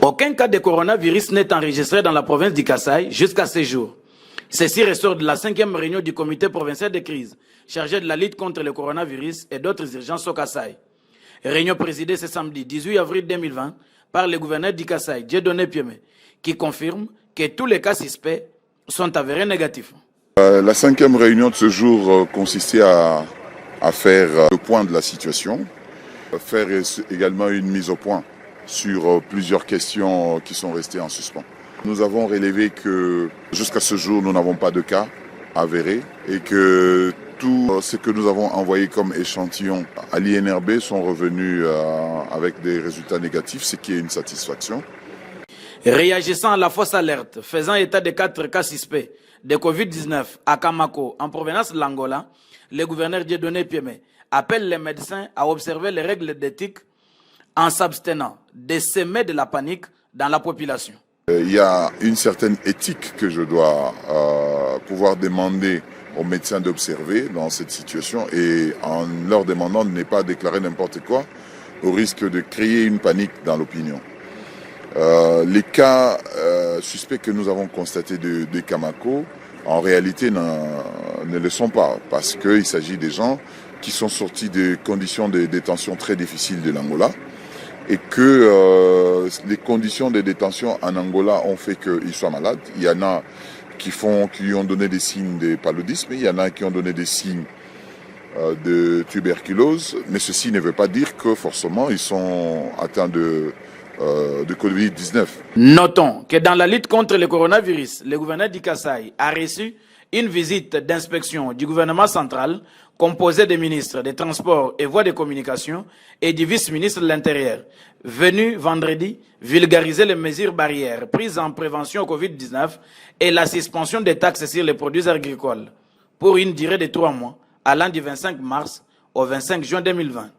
Aucun cas de coronavirus n'est enregistré dans la province du Kasaï jusqu'à ce jour. Ceci ressort de la 5e réunion du comité provincial de crise chargé de la lutte contre le coronavirus et d'autres urgences au Kasaï. Réunion présidée ce samedi 18 avril 2020 par le gouverneur du Kasaï, Dieudonné Piémé, qui confirme que tous les cas suspects sont avérés négatifs. La 5e réunion de ce jour consistait à faire le point de la situation, faire également une mise au point sur plusieurs questions qui sont restées en suspens. Nous avons relevé que jusqu'à ce jour, nous n'avons pas de cas avérés et que tout ce que nous avons envoyé comme échantillon à l'INRB sont revenus avec des résultats négatifs, ce qui est une satisfaction. Réagissant à la fausse alerte, faisant état de 4 cas suspects de Covid-19 à Kamako, en provenance de l'Angola, le gouverneur Dieudonné Piémé appelle les médecins à observer les règles d'éthique en s'abstenant de semer de la panique dans la population. Il y a une certaine éthique que je dois pouvoir demander aux médecins d'observer dans cette situation et en leur demandant de ne pas déclarer n'importe quoi au risque de créer une panique dans l'opinion. Les cas suspects que nous avons constatés de Kamako, en réalité, ne le sont pas parce qu'il s'agit des gens qui sont sortis des conditions de détention très difficiles de l'Angola et que les conditions de détention en Angola ont fait qu'ils soient malades. Il y en a qui ont donné des signes de paludisme, il y en a qui ont donné des signes de tuberculose, mais ceci ne veut pas dire que forcément ils sont atteints de Covid-19. Notons que dans la lutte contre le coronavirus, le gouverneur du Kasaï a reçu une visite d'inspection du gouvernement central composé des ministres des Transports et Voies de communication et du vice-ministre de l'Intérieur, venu vendredi vulgariser les mesures barrières prises en prévention au Covid-19 et la suspension des taxes sur les produits agricoles pour une durée de 3 mois allant du 25 mars au 25 juin 2020.